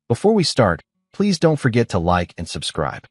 Before we start, please don't forget to like and subscribe.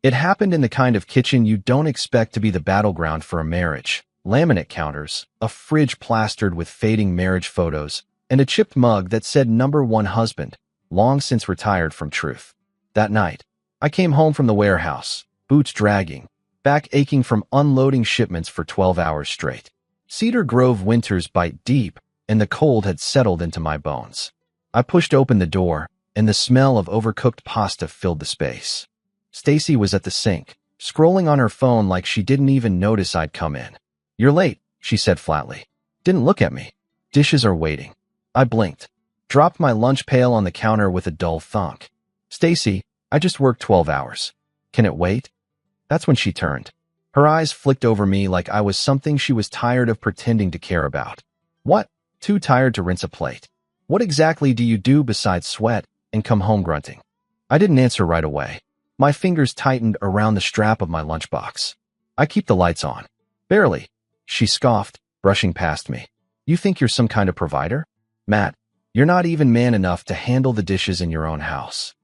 It happened in the kind of kitchen you don't expect to be the battleground for a marriage. Laminate counters, a fridge plastered with fading marriage photos, and a chipped mug that said #1 husband, long since retired from truth. That night, I came home from the warehouse, boots dragging, back aching from unloading shipments for 12 hours straight. Cedar Grove winters bite deep, and the cold had settled into my bones. I pushed open the door, and the smell of overcooked pasta filled the space. Stacy was at the sink, scrolling on her phone like she didn't even notice I'd come in. "You're late," she said flatly. Didn't look at me. "Dishes are waiting." I blinked, dropped my lunch pail on the counter with a dull thunk. "Stacy, I just worked 12 hours. Can it wait?" That's when she turned. Her eyes flicked over me like I was something she was tired of pretending to care about. "What? Too tired to rinse a plate? What exactly do you do besides sweat and come home grunting?" I didn't answer right away. My fingers tightened around the strap of my lunchbox. "I keep the lights on." "Barely," she scoffed, brushing past me. "You think you're some kind of provider? Matt, you're not even man enough to handle the dishes in your own house."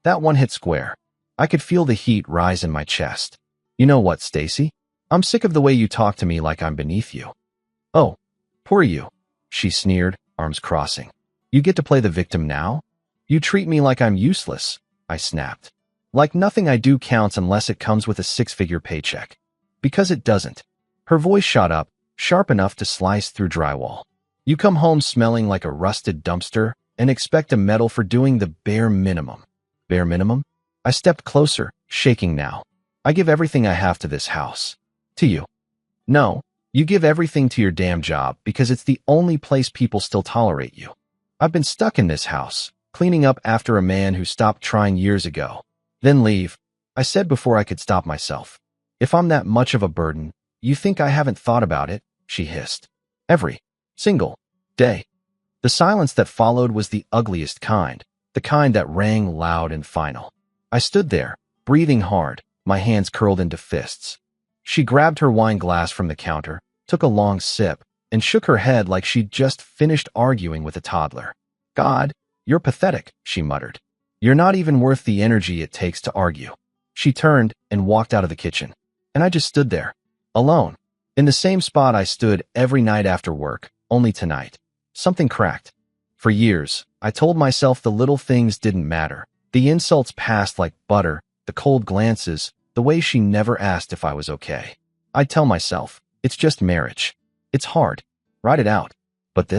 That one hit square. I could feel the heat rise in my chest. "You know what, Stacy? I'm sick of the way you talk to me like I'm beneath you." "Oh, poor you," she sneered, arms crossing. "You get to play the victim now? You treat me like I'm useless," I snapped. "Like nothing I do counts unless it comes with a 6-figure paycheck." "Because it doesn't." Her voice shot up, sharp enough to slice through drywall. "You come home smelling like a rusted dumpster and expect a medal for doing the bare minimum." "Bare minimum?" I stepped closer, shaking now. "I give everything I have to this house." "To you?" "No, you give everything to your damn job because it's the only place people still tolerate you." "I've been stuck in this house, cleaning up after a man who stopped trying years ago." "Then leave," I said before I could stop myself. "If I'm that much of a burden, you think I haven't thought about it?" she hissed. "Every single day." The silence that followed was the ugliest kind, the kind that rang loud and final. I stood there, breathing hard, my hands curled into fists. She grabbed her wine glass from the counter, took a long sip, and shook her head like she'd just finished arguing with a toddler. "God, you're pathetic," she muttered. "You're not even worth the energy it takes to argue." She turned and walked out of the kitchen, and I just stood there, alone, in the same spot I stood every night after work, only tonight. Something cracked. For years, I told myself the little things didn't matter. The insults passed like butter, the cold glances, the way she never asked if I was okay. I'd tell myself, it's just marriage. It's hard. Ride it out. But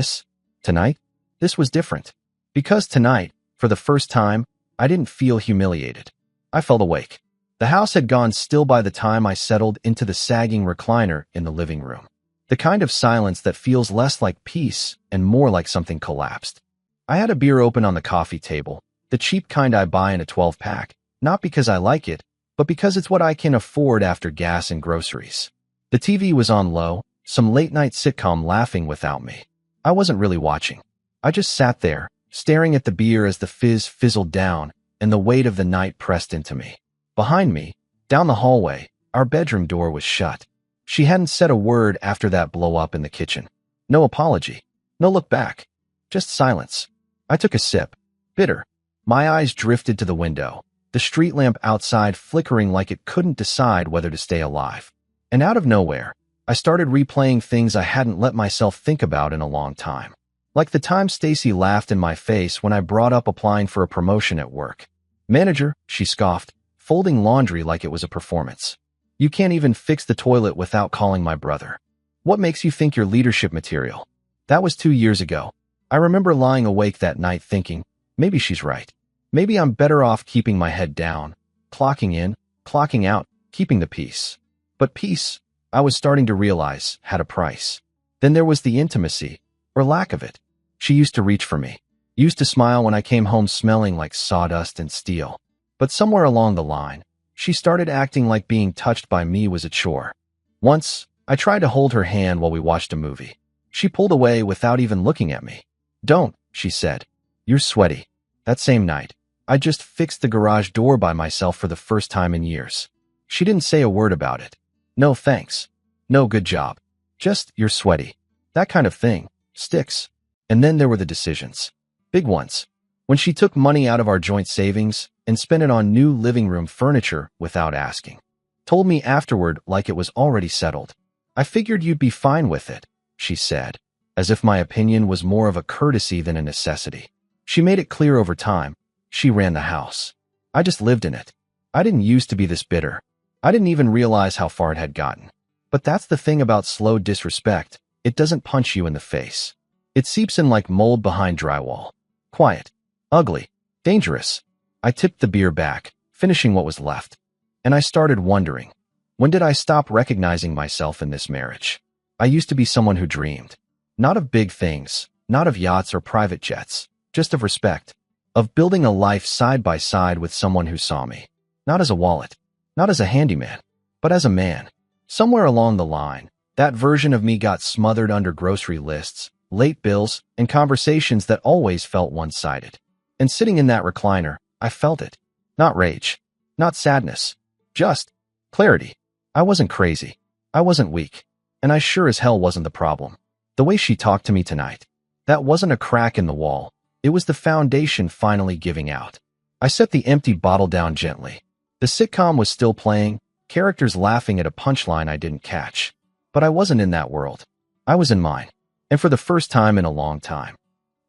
tonight, this was different. Because tonight, for the first time, I didn't feel humiliated. I felt awake. The house had gone still by the time I settled into the sagging recliner in the living room. The kind of silence that feels less like peace and more like something collapsed. I had a beer open on the coffee table, the cheap kind I buy in a 12-pack, not because I like it, but because it's what I can afford after gas and groceries. The TV was on low, some late-night sitcom laughing without me. I wasn't really watching. I just sat there, staring at the beer as the fizz fizzled down and the weight of the night pressed into me. Behind me, down the hallway, our bedroom door was shut. She hadn't said a word after that blow-up in the kitchen. No apology. No look back. Just silence. I took a sip. Bitter. My eyes drifted to the window, the street lamp outside flickering like it couldn't decide whether to stay alive. And out of nowhere, I started replaying things I hadn't let myself think about in a long time. Like the time Stacy laughed in my face when I brought up applying for a promotion at work. "Manager," she scoffed, folding laundry like it was a performance. "You can't even fix the toilet without calling my brother. What makes you think you're leadership material?" That was 2 years ago. I remember lying awake that night thinking, maybe she's right. Maybe I'm better off keeping my head down, clocking in, clocking out, keeping the peace. But peace, I was starting to realize, had a price. Then there was the intimacy, or lack of it. She used to reach for me, used to smile when I came home smelling like sawdust and steel. But somewhere along the line, she started acting like being touched by me was a chore. Once, I tried to hold her hand while we watched a movie. She pulled away without even looking at me. "Don't," she said. "You're sweaty." That same night, I just fixed the garage door by myself for the first time in years. She didn't say a word about it. No thanks. No good job. Just, "You're sweaty." That kind of thing sticks. And then there were the decisions. Big ones. When she took money out of our joint savings and spent it on new living room furniture without asking. Told me afterward like it was already settled. I figured you'd be fine with it, she said, as if my opinion was more of a courtesy than a necessity. She made it clear over time. She ran the house. I just lived in it. I didn't used to be this bitter. I didn't even realize how far it had gotten. But that's the thing about slow disrespect. It doesn't punch you in the face. It seeps in like mold behind drywall. Quiet. Ugly. Dangerous. I tipped the beer back, finishing what was left. And I started wondering, when did I stop recognizing myself in this marriage? I used to be someone who dreamed. Not of big things, not of yachts or private jets, just of respect. Of building a life side by side with someone who saw me. Not as a wallet, not as a handyman, but as a man. Somewhere along the line, that version of me got smothered under grocery lists, late bills, and conversations that always felt one-sided. And sitting in that recliner, I felt it. Not rage, not sadness, just clarity. I wasn't crazy. I wasn't weak. And I sure as hell wasn't the problem. The way she talked to me tonight, that wasn't a crack in the wall. It was the foundation finally giving out. I set the empty bottle down gently. The sitcom was still playing, characters laughing at a punchline I didn't catch. But I wasn't in that world. I was in mine. And for the first time in a long time,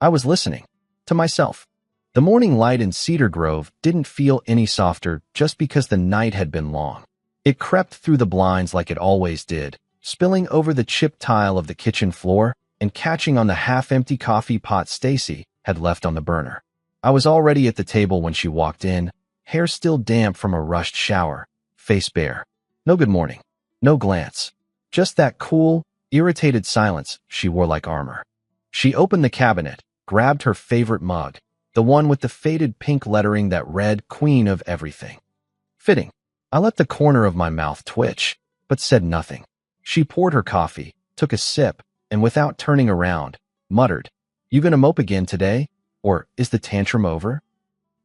I was listening to myself. The morning light in Cedar Grove didn't feel any softer just because the night had been long. It crept through the blinds like it always did, spilling over the chipped tile of the kitchen floor and catching on the half-empty coffee pot Stacy had left on the burner. I was already at the table when she walked in, hair still damp from a rushed shower, face bare. No good morning. No glance. Just that cool, irritated silence she wore like armor. She opened the cabinet, grabbed her favorite mug, the one with the faded pink lettering that read Queen of Everything. Fitting. I let the corner of my mouth twitch, but said nothing. She poured her coffee, took a sip, and without turning around, muttered, "You gonna mope again today? Or is the tantrum over?"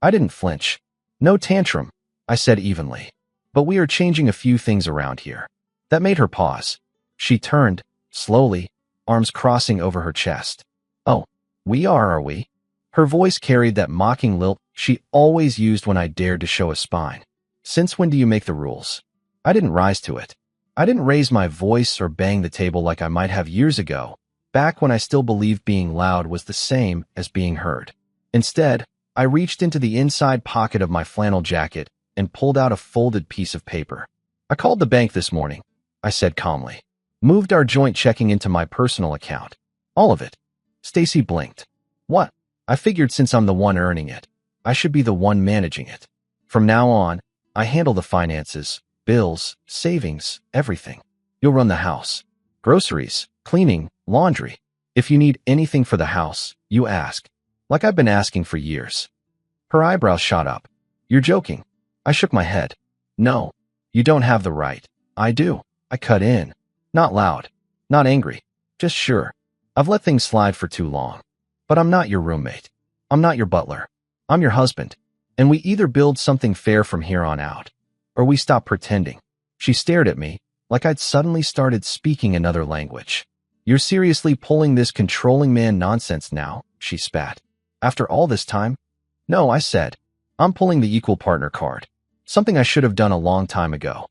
I didn't flinch. "No tantrum," I said evenly. "But we are changing a few things around here." That made her pause. She turned, slowly, arms crossing over her chest. "Oh, we are we?" Her voice carried that mocking lilt she always used when I dared to show a spine. "Since when do you make the rules?" I didn't rise to it. I didn't raise my voice or bang the table like I might have years ago, back when I still believed being loud was the same as being heard. Instead, I reached into the inside pocket of my flannel jacket and pulled out a folded piece of paper. "I called the bank this morning," I said calmly. "Moved our joint checking into my personal account. All of it." Stacy blinked. "What?" I figured since I'm the one earning it, I should be the one managing it. From now on, I handle the finances, bills, savings, everything. You'll run the house. Groceries, cleaning, laundry. If you need anything for the house, you ask. Like I've been asking for years. Her eyebrows shot up. "You're joking." I shook my head. "No, you don't have the right." "I do." I cut in. Not loud. Not angry. Just sure. I've let things slide for too long. But I'm not your roommate. I'm not your butler. I'm your husband. And we either build something fair from here on out, or we stop pretending. She stared at me, like I'd suddenly started speaking another language. "You're seriously pulling this controlling man nonsense now?" she spat. "After all this time?" "No," I said. "I'm pulling the equal partner card. Something I should have done a long time ago."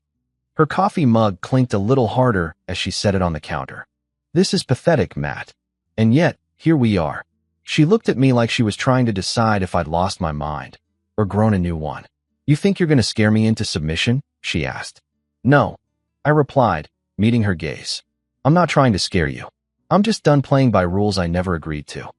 Her coffee mug clinked a little harder as she set it on the counter. "This is pathetic, Matt. And yet, here we are." She looked at me like she was trying to decide if I'd lost my mind or grown a new one. "You think you're going to scare me into submission?" she asked. "No," I replied, meeting her gaze. "I'm not trying to scare you. I'm just done playing by rules I never agreed to."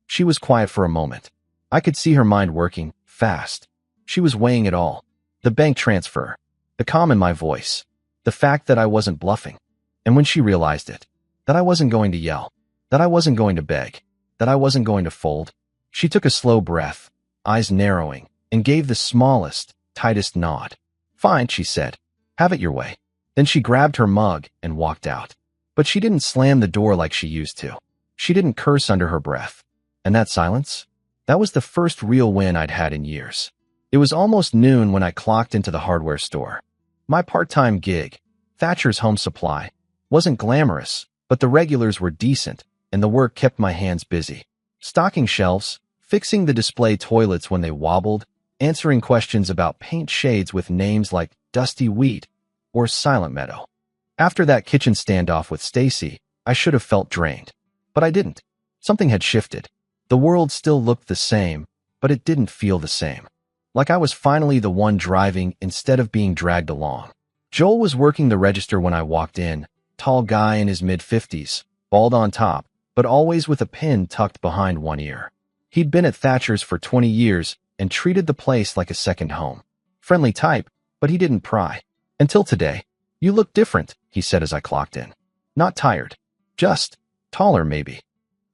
She was quiet for a moment. I could see her mind working, fast. She was weighing it all. The bank transfer, the calm in my voice, the fact that I wasn't bluffing. And when she realized it, that I wasn't going to yell, that I wasn't going to beg, that I wasn't going to fold, she took a slow breath, eyes narrowing, and gave the smallest, tightest nod. "Fine," she said. "Have it your way." Then she grabbed her mug and walked out. But she didn't slam the door like she used to. She didn't curse under her breath. And that silence? That was the first real win I'd had in years. It was almost noon when I clocked into the hardware store. My part-time gig, Thatcher's Home Supply, wasn't glamorous, but the regulars were decent, and the work kept my hands busy. Stocking shelves, fixing the display toilets when they wobbled, answering questions about paint shades with names like Dusty Wheat or Silent Meadow. After that kitchen standoff with Stacy, I should have felt drained. But I didn't. Something had shifted. The world still looked the same, but it didn't feel the same. Like I was finally the one driving instead of being dragged along. Joel was working the register when I walked in, tall guy in his mid-50s, bald on top, but always with a pin tucked behind one ear. He'd been at Thatcher's for 20 years and treated the place like a second home. Friendly type, but he didn't pry. Until today. "You look different," he said as I clocked in. "Not tired. Just taller, maybe."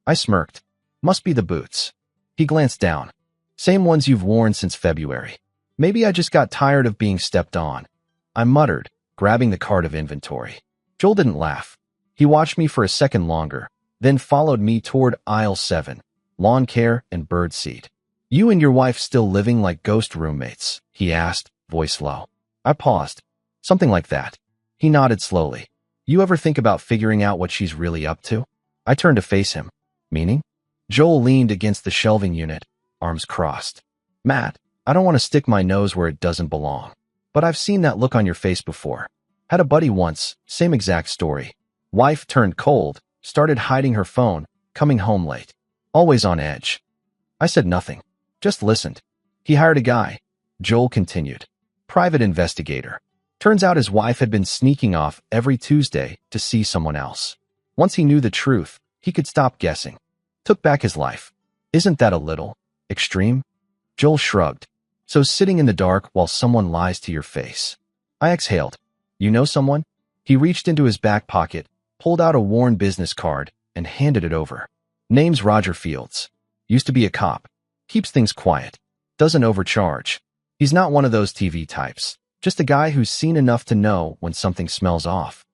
I smirked. "Must be the boots." He glanced down. "Same ones you've worn since February." "Maybe I just got tired of being stepped on," I muttered, grabbing the cart of inventory. Joel didn't laugh. He watched me for a second longer, then followed me toward aisle 7, lawn care and bird seed. "You and your wife still living like ghost roommates?" he asked, voice low. I paused. "Something like that." He nodded slowly. "You ever think about figuring out what she's really up to?" I turned to face him. "Meaning?" Joel leaned against the shelving unit, arms crossed. "Matt, I don't want to stick my nose where it doesn't belong. But I've seen that look on your face before. Had a buddy once, same exact story. Wife turned cold, started hiding her phone, coming home late. Always on edge." I said nothing, just listened. "He hired a guy," Joel continued. "Private investigator. Turns out his wife had been sneaking off every Tuesday to see someone else. Once he knew the truth, he could stop guessing. Took back his life. Isn't that a little extreme?" Joel shrugged. "So sitting in the dark while someone lies to your face." I exhaled. "You know someone?" He reached into his back pocket, pulled out a worn business card, and handed it over. "Name's Roger Fields. Used to be a cop. Keeps things quiet. Doesn't overcharge. He's not one of those TV types. Just a guy who's seen enough to know when something smells off."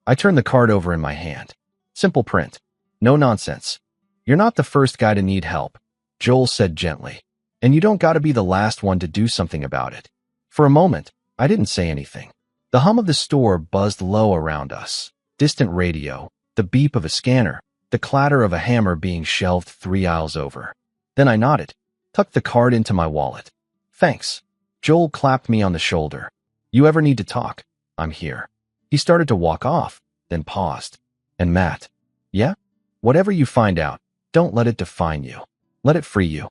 I turned the card over in my hand. Simple print. No nonsense. "You're not the first guy to need help," Joel said gently. "And you don't gotta be the last one to do something about it." For a moment, I didn't say anything. The hum of the store buzzed low around us. Distant radio, the beep of a scanner, the clatter of a hammer being shelved 3 aisles over. Then I nodded, tucked the card into my wallet. "Thanks." Joel clapped me on the shoulder. "You ever need to talk? I'm here." He started to walk off, then paused. "And Matt?" "Yeah? Whatever you find out, don't let it define you. Let it free you."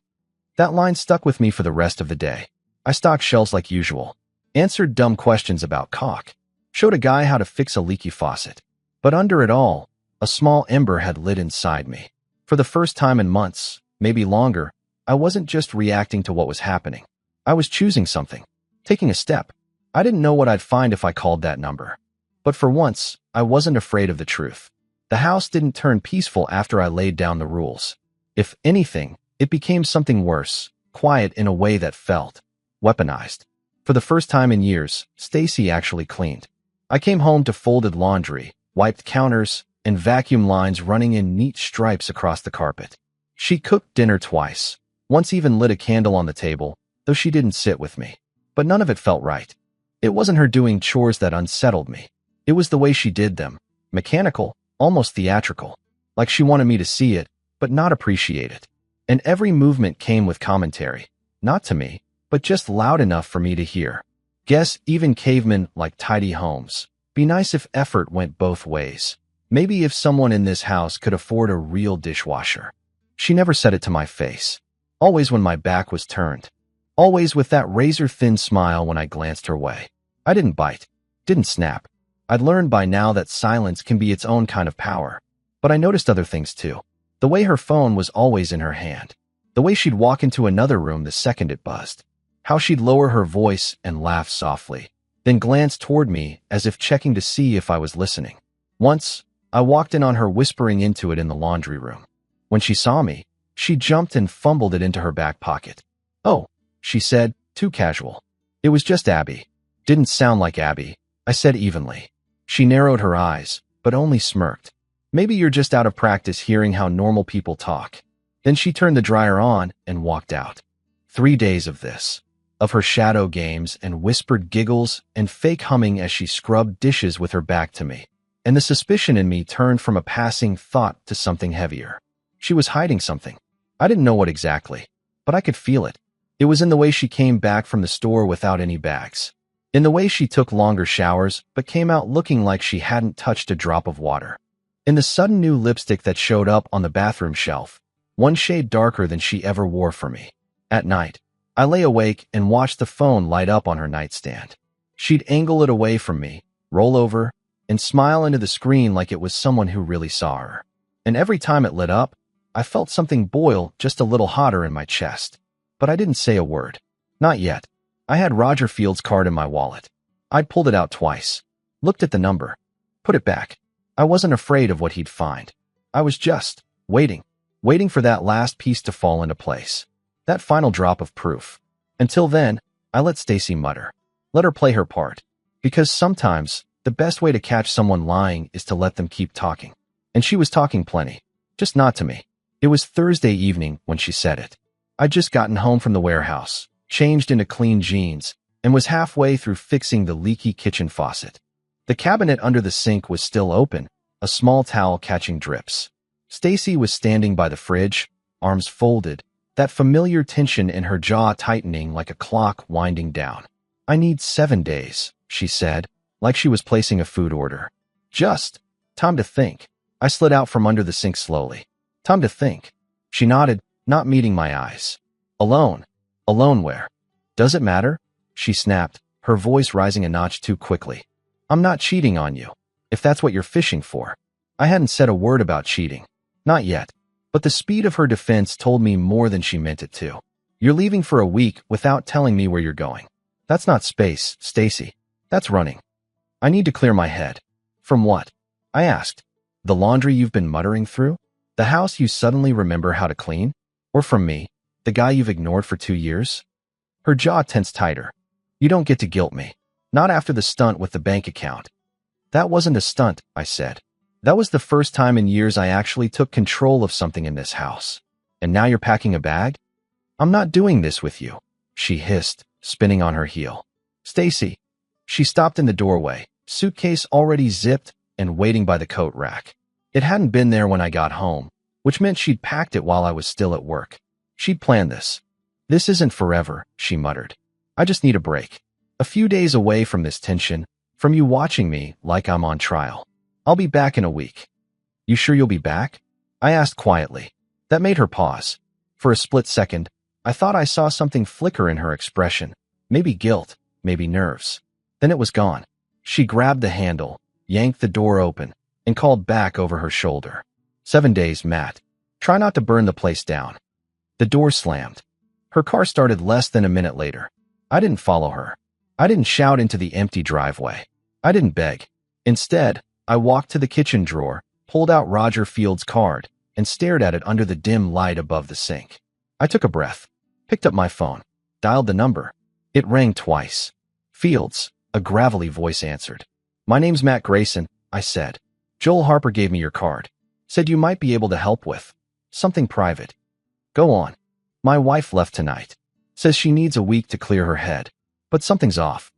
That line stuck with me for the rest of the day. I stocked shelves like usual. Answered dumb questions about caulk. Showed a guy how to fix a leaky faucet. But under it all, a small ember had lit inside me. For the first time in months, maybe longer, I wasn't just reacting to what was happening. I was choosing something, taking a step. I didn't know what I'd find if I called that number. But for once, I wasn't afraid of the truth. The house didn't turn peaceful after I laid down the rules. If anything, it became something worse, quiet in a way that felt weaponized. For the first time in years, Stacy actually cleaned. I came home to folded laundry, wiped counters, and vacuum lines running in neat stripes across the carpet. She cooked dinner twice, once even lit a candle on the table, though she didn't sit with me. But none of it felt right. It wasn't her doing chores that unsettled me. It was the way she did them, mechanical, almost theatrical, like she wanted me to see it, but not appreciate it. And every movement came with commentary, not to me, but just loud enough for me to hear. Guess even cavemen like tidy homes. Be nice if effort went both ways. Maybe if someone in this house could afford a real dishwasher. She never said it to my face. Always when my back was turned. Always with that razor-thin smile when I glanced her way. I didn't bite. Didn't snap. I'd learned by now that silence can be its own kind of power. But I noticed other things too. The way her phone was always in her hand. The way she'd walk into another room the second it buzzed. How she'd lower her voice and laugh softly, then glance toward me as if checking to see if I was listening. Once, I walked in on her whispering into it in the laundry room. When she saw me, she jumped and fumbled it into her back pocket. "Oh," she said, too casual. "It was just Abby." "Didn't sound like Abby," I said evenly. She narrowed her eyes, but only smirked. "Maybe you're just out of practice hearing how normal people talk." Then she turned the dryer on and walked out. 3 days of this. Of her shadow games and whispered giggles and fake humming as she scrubbed dishes with her back to me. And the suspicion in me turned from a passing thought to something heavier. She was hiding something. I didn't know what exactly. but I could feel it. It was in the way she came back from the store without any bags. In the way she took longer showers, but came out looking like she hadn't touched a drop of water. In the sudden new lipstick that showed up on the bathroom shelf, one shade darker than she ever wore for me. At night, I lay awake and watched the phone light up on her nightstand. She'd angle it away from me, roll over, and smile into the screen like it was someone who really saw her. And every time it lit up, I felt something boil just a little hotter in my chest. But I didn't say a word. Not yet. I had Roger Field's card in my wallet. I'd pulled it out twice, looked at the number, put it back. I wasn't afraid of what he'd find. I was just waiting for that last piece to fall into place. That final drop of proof. Until then, I let Stacy mutter. Let her play her part. Because sometimes, the best way to catch someone lying is to let them keep talking. And she was talking plenty. Just not to me. It was Thursday evening when she said it. I'd just gotten home from the warehouse, changed into clean jeans, and was halfway through fixing the leaky kitchen faucet. The cabinet under the sink was still open, a small towel catching drips. Stacy was standing by the fridge, arms folded, that familiar tension in her jaw tightening like a clock winding down. I need 7 days, she said, like she was placing a food order. Just time to think. I slid out from under the sink slowly. Time to think. She nodded, not meeting my eyes. Alone. Alone where? Does it matter? She snapped, her voice rising a notch too quickly. I'm not cheating on you, if that's what you're fishing for. I hadn't said a word about cheating. Not yet. But the speed of her defense told me more than she meant it to. You're leaving for a week without telling me where you're going. That's not space, Stacy. That's running. I need to clear my head. From what? I asked. The laundry you've been muttering through? The house you suddenly remember how to clean? Or from me, the guy you've ignored for 2 years? Her jaw tensed tighter. You don't get to guilt me. Not after the stunt with the bank account. That wasn't a stunt, I said. That was the first time in years I actually took control of something in this house. And now you're packing a bag? I'm not doing this with you, she hissed, spinning on her heel. Stacy. She stopped in the doorway, suitcase already zipped and waiting by the coat rack. It hadn't been there when I got home, which meant she'd packed it while I was still at work. She'd planned this. This isn't forever, she muttered. I just need a break. A few days away from this tension, from you watching me like I'm on trial. I'll be back in a week. You sure you'll be back? I asked quietly. That made her pause. For a split second, I thought I saw something flicker in her expression. Maybe guilt, maybe nerves. Then it was gone. She grabbed the handle, yanked the door open, and called back over her shoulder. 7 days, Matt. Try not to burn the place down. The door slammed. Her car started less than a minute later. I didn't follow her. I didn't shout into the empty driveway. I didn't beg. Instead, I walked to the kitchen drawer, pulled out Roger Field's card, and stared at it under the dim light above the sink. I took a breath, picked up my phone, dialed the number. It rang twice. Fields, a gravelly voice answered. My name's Matt Grayson, I said. Joel Harper gave me your card. Said you might be able to help with something private. Go on. My wife left tonight. Says she needs a week to clear her head. But something's off.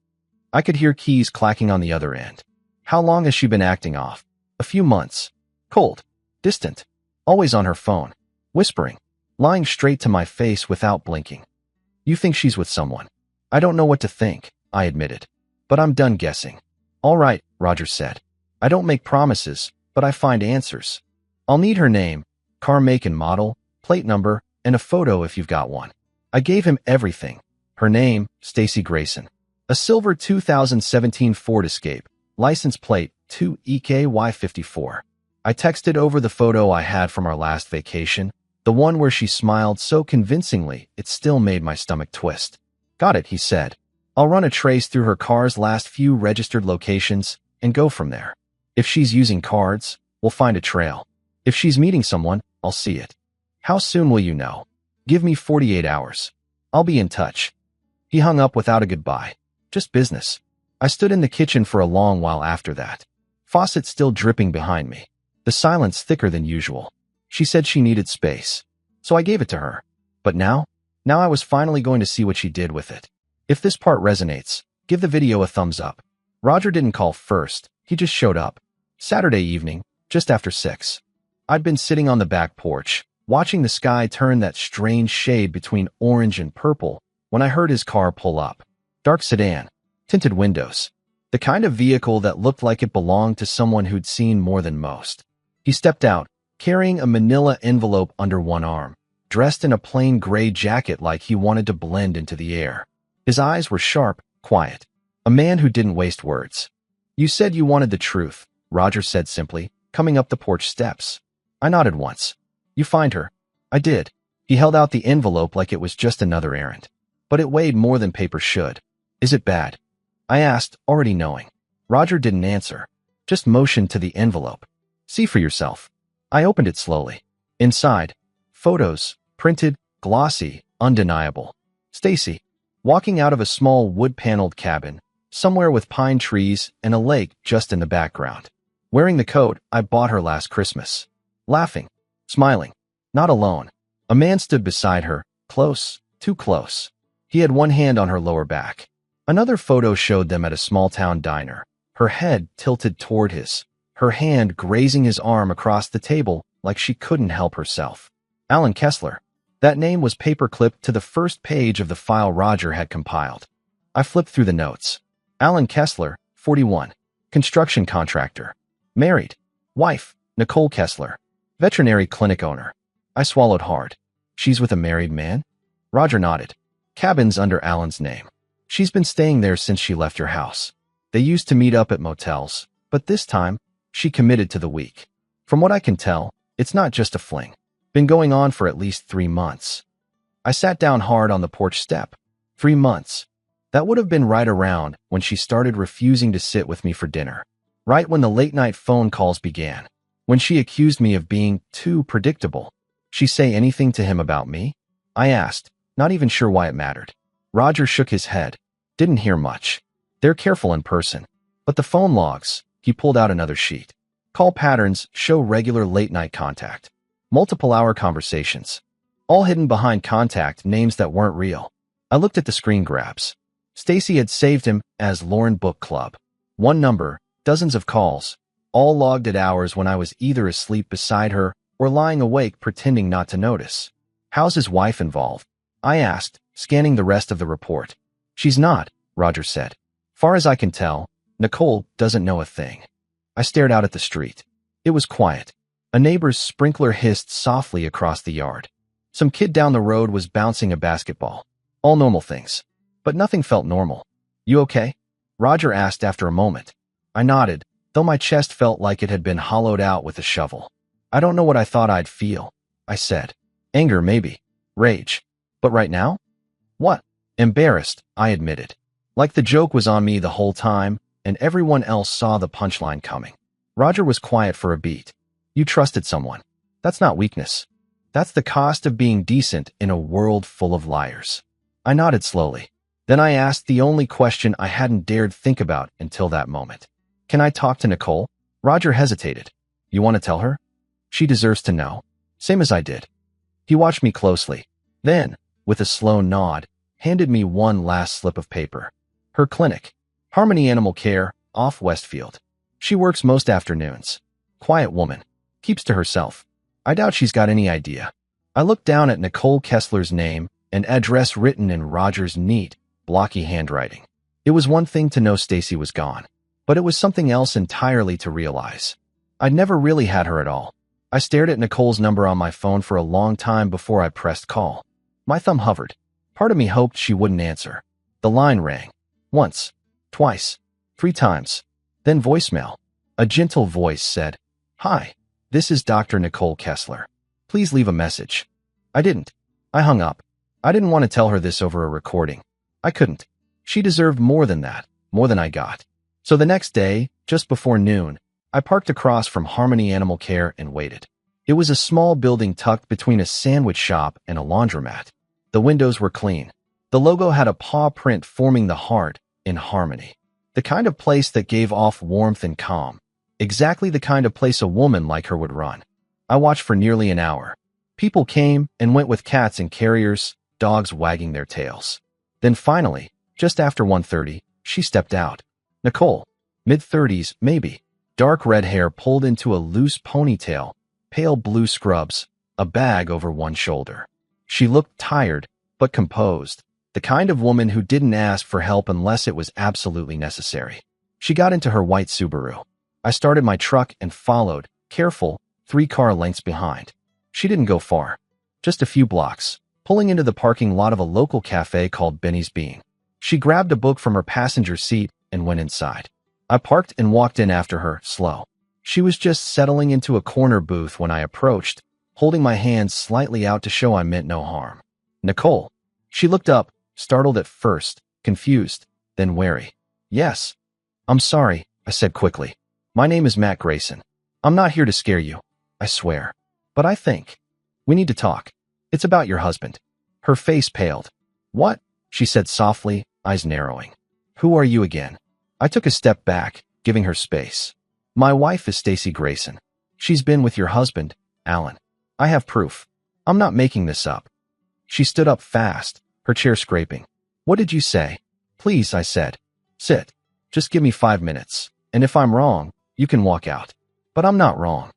I could hear keys clacking on the other end. How long has she been acting off? A few months. Cold. Distant. Always on her phone. Whispering. Lying straight to my face without blinking. You think she's with someone. I don't know what to think, I admitted. But I'm done guessing. All right, Roger said. I don't make promises, but I find answers. I'll need her name, car make and model, plate number, and a photo if you've got one. I gave him everything. Her name, Stacy Grayson. A silver 2017 Ford Escape. License plate 2EKY54. I texted over the photo I had from our last vacation, the one where she smiled so convincingly it still made my stomach twist. Got it, he said. I'll run a trace through her car's last few registered locations and go from there. If she's using cards, we'll find a trail. If she's meeting someone, I'll see it. How soon will you know? Give me 48 hours. I'll be in touch. He hung up without a goodbye. Just business. I stood in the kitchen for a long while after that. Faucet still dripping behind me. The silence thicker than usual. She said she needed space. So I gave it to her. But now I was finally going to see what she did with it. If this part resonates, give the video a thumbs up. Roger didn't call first. He just showed up. Saturday evening, just after 6. I'd been sitting on the back porch, watching the sky turn that strange shade between orange and purple when I heard his car pull up. Dark sedan, tinted windows, the kind of vehicle that looked like it belonged to someone who'd seen more than most. He stepped out, carrying a manila envelope under one arm, dressed in a plain gray jacket like he wanted to blend into the air. His eyes were sharp, quiet. A man who didn't waste words. "You said you wanted the truth," Roger said simply, coming up the porch steps. I nodded once. "You find her." I did. He held out the envelope like it was just another errand. But it weighed more than paper should. "Is it bad?" I asked, already knowing. Roger didn't answer, just motioned to the envelope. "See for yourself." I opened it slowly. Inside, photos, printed, glossy, undeniable. Stacy, walking out of a small wood-paneled cabin, somewhere with pine trees and a lake just in the background. Wearing the coat I bought her last Christmas. Laughing, smiling, not alone. A man stood beside her, close, too close. He had one hand on her lower back. Another photo showed them at a small-town diner, her head tilted toward his, her hand grazing his arm across the table like she couldn't help herself. Alan Kessler. That name was paper-clipped to the first page of the file Roger had compiled. I flipped through the notes. Alan Kessler, 41. Construction contractor. Married. Wife, Nicole Kessler. Veterinary clinic owner. I swallowed hard. She's with a married man? Roger nodded. Cabin's under Alan's name. She's been staying there since she left your house. They used to meet up at motels, but this time, she committed to the week. From what I can tell, it's not just a fling. Been going on for at least 3 months. I sat down hard on the porch step. 3 months. That would have been right around when she started refusing to sit with me for dinner. Right when the late-night phone calls began. When she accused me of being too predictable. She say anything to him about me? I asked, not even sure why it mattered. Roger shook his head. Didn't hear much. They're careful in person. But the phone logs, he pulled out another sheet. Call patterns show regular late-night contact. Multiple-hour conversations. All hidden behind contact names that weren't real. I looked at the screen grabs. Stacy had saved him as Lauren Book Club. One number, dozens of calls, all logged at hours when I was either asleep beside her or lying awake pretending not to notice. How's his wife involved? I asked, scanning the rest of the report. She's not, Roger said. Far as I can tell, Nicole doesn't know a thing. I stared out at the street. It was quiet. A neighbor's sprinkler hissed softly across the yard. Some kid down the road was bouncing a basketball. All normal things. But nothing felt normal. You okay? Roger asked after a moment. I nodded, though my chest felt like it had been hollowed out with a shovel. I don't know what I thought I'd feel, I said. Anger, maybe. Rage. But right now? What? Embarrassed, I admitted. Like the joke was on me the whole time, and everyone else saw the punchline coming. Roger was quiet for a beat. You trusted someone. That's not weakness. That's the cost of being decent in a world full of liars. I nodded slowly. Then I asked the only question I hadn't dared think about until that moment. Can I talk to Nicole? Roger hesitated. You want to tell her? She deserves to know. Same as I did. He watched me closely. Then, with a slow nod, handed me one last slip of paper. Her clinic. Harmony Animal Care, off Westfield. She works most afternoons. Quiet woman. Keeps to herself. I doubt she's got any idea. I looked down at Nicole Kessler's name and address written in Roger's neat, blocky handwriting. It was one thing to know Stacy was gone, but it was something else entirely to realize. I'd never really had her at all. I stared at Nicole's number on my phone for a long time before I pressed call. My thumb hovered. Part of me hoped she wouldn't answer. The line rang. Once. Twice. 3 times. Then voicemail. A gentle voice said, Hi, this is Dr. Nicole Kessler. Please leave a message. I didn't. I hung up. I didn't want to tell her this over a recording. I couldn't. She deserved more than that, more than I got. So the next day, just before noon, I parked across from Harmony Animal Care and waited. It was a small building tucked between a sandwich shop and a laundromat. The windows were clean. The logo had a paw print forming the heart in harmony. The kind of place that gave off warmth and calm. Exactly the kind of place a woman like her would run. I watched for nearly an hour. People came and went with cats and carriers, dogs wagging their tails. Then finally, just after 1:30, she stepped out. Nicole, mid-30s, maybe. Dark red hair pulled into a loose ponytail, pale blue scrubs, a bag over one shoulder. She looked tired, but composed, the kind of woman who didn't ask for help unless it was absolutely necessary. She got into her white Subaru. I started my truck and followed, careful, 3 car lengths behind. She didn't go far, just a few blocks, pulling into the parking lot of a local cafe called Benny's Bean. She grabbed a book from her passenger seat and went inside. I parked and walked in after her, slow. She was just settling into a corner booth when I approached, holding my hands slightly out to show I meant no harm. Nicole. She looked up, startled at first, confused, then wary. Yes. I'm sorry, I said quickly. My name is Matt Grayson. I'm not here to scare you, I swear. But I think we need to talk. It's about your husband. Her face paled. What? She said softly, eyes narrowing. Who are you again? I took a step back, giving her space. My wife is Stacy Grayson. She's been with your husband, Alan. I have proof. I'm not making this up. She stood up fast, her chair scraping. What did you say? Please, I said. Sit. Just give me 5 minutes, and if I'm wrong, you can walk out. But I'm not wrong.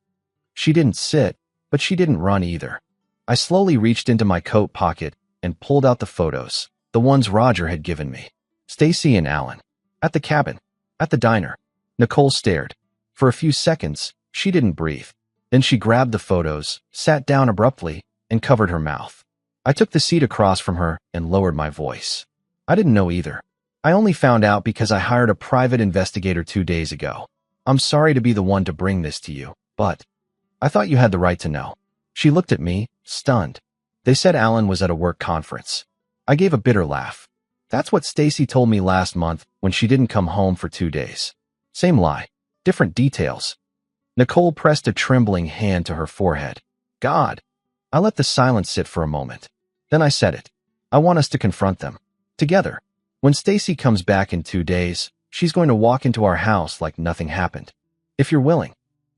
She didn't sit, but she didn't run either. I slowly reached into my coat pocket and pulled out the photos, the ones Roger had given me. Stacy and Alan. At the cabin. At the diner. Nicole stared. For a few seconds, she didn't breathe. Then she grabbed the photos, sat down abruptly, and covered her mouth. I took the seat across from her and lowered my voice. I didn't know either. I only found out because I hired a private investigator 2 days ago. I'm sorry to be the one to bring this to you, but I thought you had the right to know. She looked at me, stunned. They said Alan was at a work conference. I gave a bitter laugh. That's what Stacy told me last month when she didn't come home for 2 days. Same lie, different details. Nicole pressed a trembling hand to her forehead. God. I let the silence sit for a moment. Then I said it. I want us to confront them. Together. When Stacy comes back in 2 days, she's going to walk into our house like nothing happened. If you're willing,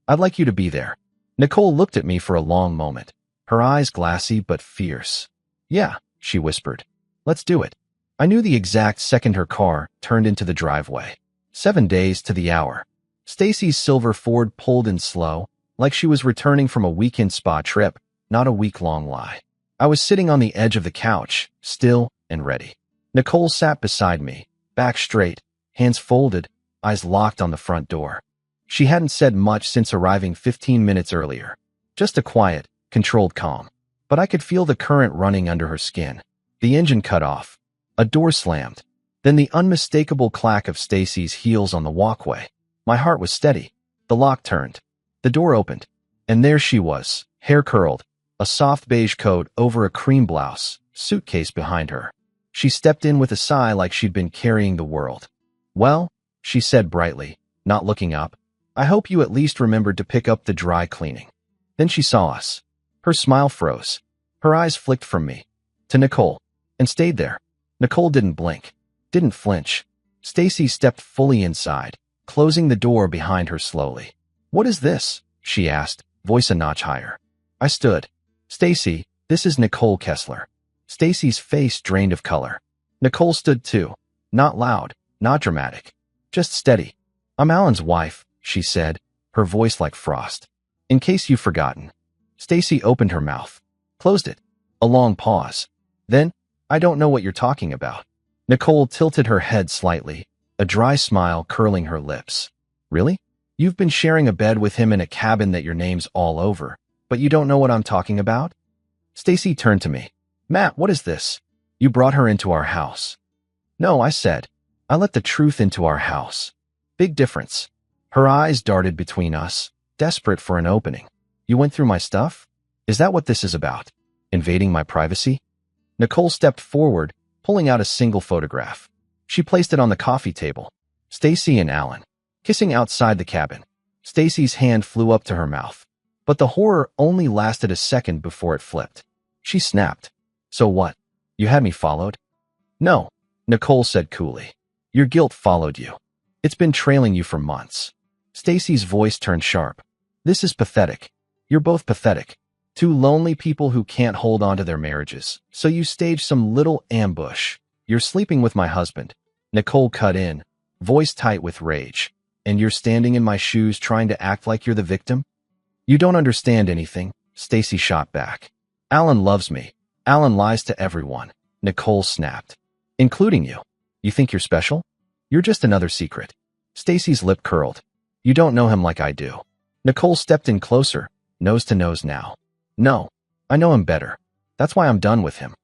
I'd like you to be there. Nicole looked at me for a long moment, her eyes glassy but fierce. Yeah, she whispered. Let's do it. I knew the exact second her car turned into the driveway. 7 days to the hour. Stacy's silver Ford pulled in slow, like she was returning from a weekend spa trip, not a week-long lie. I was sitting on the edge of the couch, still and ready. Nicole sat beside me, back straight, hands folded, eyes locked on the front door. She hadn't said much since arriving 15 minutes earlier. Just a quiet, controlled calm. But I could feel the current running under her skin. The engine cut off. A door slammed. Then the unmistakable clack of Stacy's heels on the walkway. My heart was steady. The lock turned. The door opened. And there she was, hair curled, a soft beige coat over a cream blouse, suitcase behind her. She stepped in with a sigh like she'd been carrying the world. Well, she said brightly, not looking up, I hope you at least remembered to pick up the dry cleaning. Then she saw us. Her smile froze. Her eyes flicked from me to Nicole and stayed there. Nicole didn't blink, didn't flinch. Stacy stepped fully inside, closing the door behind her slowly. What is this? She asked, voice a notch higher. I stood. Stacy, this is Nicole Kessler. Stacy's face drained of color. Nicole stood too. Not loud, not dramatic. Just steady. I'm Alan's wife, she said, her voice like frost. In case you've forgotten. Stacy opened her mouth. Closed it. A long pause. Then, I don't know what you're talking about. Nicole tilted her head slightly, a dry smile curling her lips. Really? You've been sharing a bed with him in a cabin that your name's all over, but you don't know what I'm talking about? Stacy turned to me. Matt, what is this? You brought her into our house. No, I said. I let the truth into our house. Big difference. Her eyes darted between us, desperate for an opening. You went through my stuff? Is that what this is about? Invading my privacy? Nicole stepped forward, pulling out a single photograph. She placed it on the coffee table. Stacy and Alan, kissing outside the cabin. Stacy's hand flew up to her mouth. But the horror only lasted a second before it flipped. She snapped. So what? You had me followed? No, Nicole said coolly. Your guilt followed you. It's been trailing you for months. Stacy's voice turned sharp. This is pathetic. You're both pathetic. Two lonely people who can't hold on to their marriages. So you staged some little ambush. You're sleeping with my husband. Nicole cut in, voice tight with rage. And you're standing in my shoes trying to act like you're the victim? You don't understand anything, Stacy shot back. Alan loves me. Alan lies to everyone. Nicole snapped. Including you. You think you're special? You're just another secret. Stacy's lip curled. You don't know him like I do. Nicole stepped in closer, nose to nose now. No, I know him better. That's why I'm done with him.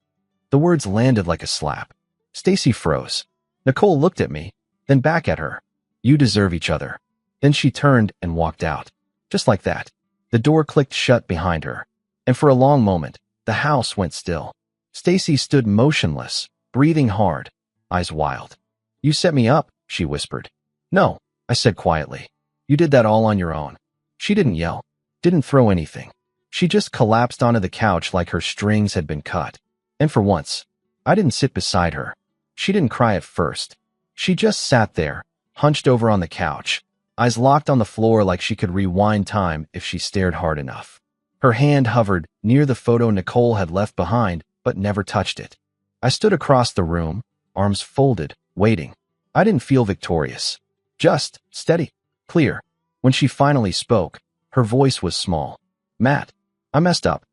The words landed like a slap. Stacy froze. Nicole looked at me, then back at her. You deserve each other. Then she turned and walked out. Just like that. The door clicked shut behind her. And for a long moment, the house went still. Stacy stood motionless, breathing hard, eyes wild. You set me up, she whispered. No, I said quietly. You did that all on your own. She didn't yell, didn't throw anything. She just collapsed onto the couch like her strings had been cut. And for once, I didn't sit beside her. She didn't cry at first. She just sat there, hunched over on the couch, eyes locked on the floor like she could rewind time if she stared hard enough. Her hand hovered near the photo Nicole had left behind, but never touched it. I stood across the room, arms folded, waiting. I didn't feel victorious. Just steady, clear. When she finally spoke, her voice was small. Matt, I messed up.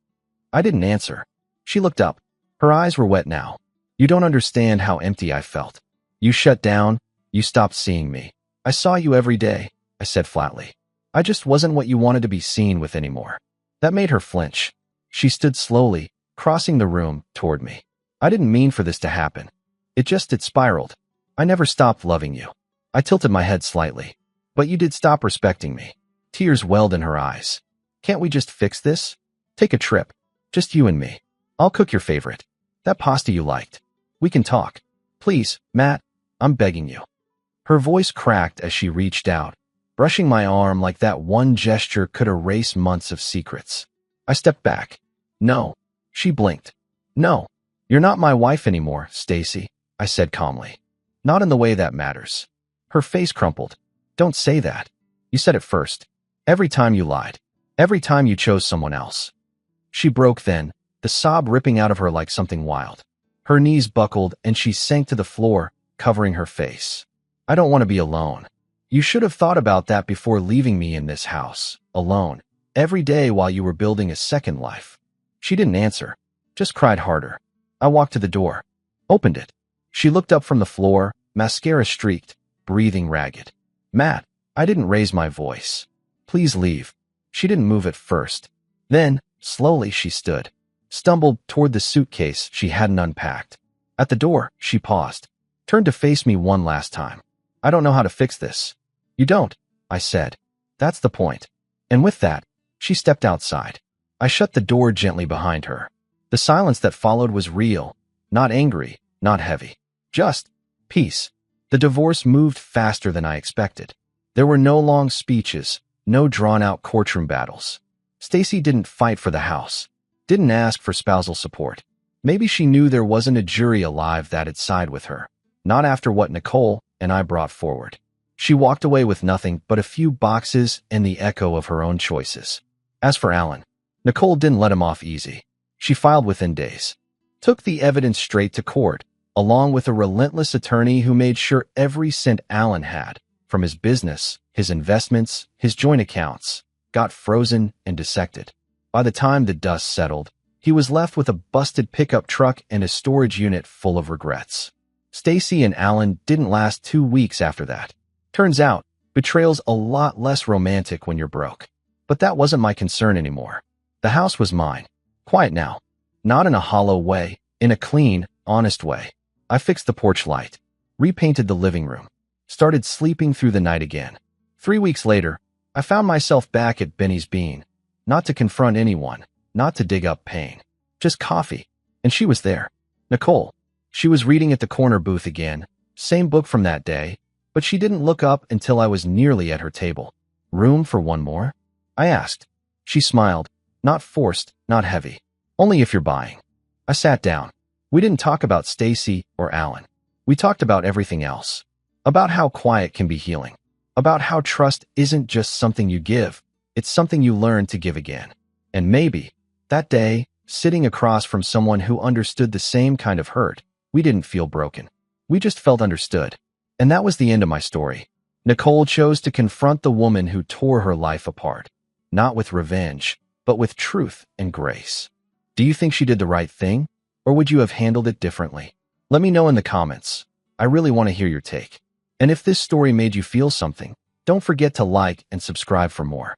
I didn't answer. She looked up. Her eyes were wet now. You don't understand how empty I felt. You shut down. You stopped seeing me. I saw you every day, I said flatly. I just wasn't what you wanted to be seen with anymore. That made her flinch. She stood slowly, crossing the room toward me. I didn't mean for this to happen. It spiraled. I never stopped loving you. I tilted my head slightly. But you did stop respecting me. Tears welled in her eyes. Can't we just fix this? Take a trip. Just you and me. I'll cook your favorite. That pasta you liked. We can talk. Please, Matt, I'm begging you. Her voice cracked as she reached out, brushing my arm like that one gesture could erase months of secrets. I stepped back. No. She blinked. No. You're not my wife anymore, Stacy, I said calmly. Not in the way that matters. Her face crumpled. Don't say that. You said it first. Every time you lied. Every time you chose someone else. She broke then, the sob ripping out of her like something wild. Her knees buckled and she sank to the floor, covering her face. I don't want to be alone. You should have thought about that before leaving me in this house, alone, every day while you were building a second life. She didn't answer, just cried harder. I walked to the door, opened it. She looked up from the floor, mascara streaked, breathing ragged. Matt, I didn't raise my voice. Please leave. She didn't move at first. Then, slowly she stood, stumbled toward the suitcase she hadn't unpacked. At the door, she paused, turned to face me one last time. I don't know how to fix this. You don't, I said. That's the point. And with that, she stepped outside. I shut the door gently behind her. The silence that followed was real, not angry, not heavy. Just peace. The divorce moved faster than I expected. There were no long speeches, no drawn-out courtroom battles. Stacy didn't fight for the house, didn't ask for spousal support. Maybe she knew there wasn't a jury alive that'd side with her. Not after what Nicole and I brought forward. She walked away with nothing but a few boxes and the echo of her own choices. As for Alan, Nicole didn't let him off easy. She filed within days. Took the evidence straight to court, along with a relentless attorney who made sure every cent Alan had, from his business, his investments, his joint accounts, got frozen and dissected. By the time the dust settled, he was left with a busted pickup truck and a storage unit full of regrets. Stacy and Alan didn't last 2 weeks after that. Turns out, betrayal's a lot less romantic when you're broke. But that wasn't my concern anymore. The house was mine. Quiet now. Not in a hollow way, in a clean, honest way. I fixed the porch light, repainted the living room, started sleeping through the night again. 3 weeks later, I found myself back at Benny's Bean, not to confront anyone, not to dig up pain, just coffee. And she was there. Nicole. She was reading at the corner booth again, same book from that day, but she didn't look up until I was nearly at her table. Room for one more? I asked. She smiled, not forced, not heavy. Only if you're buying. I sat down. We didn't talk about Stacy or Alan. We talked about everything else. About how quiet can be healing. About how trust isn't just something you give, it's something you learn to give again. And maybe, that day, sitting across from someone who understood the same kind of hurt, we didn't feel broken. We just felt understood. And that was the end of my story. Nicole chose to confront the woman who tore her life apart. Not with revenge, but with truth and grace. Do you think she did the right thing, or would you have handled it differently? Let me know in the comments. I really want to hear your take. And if this story made you feel something, don't forget to like and subscribe for more.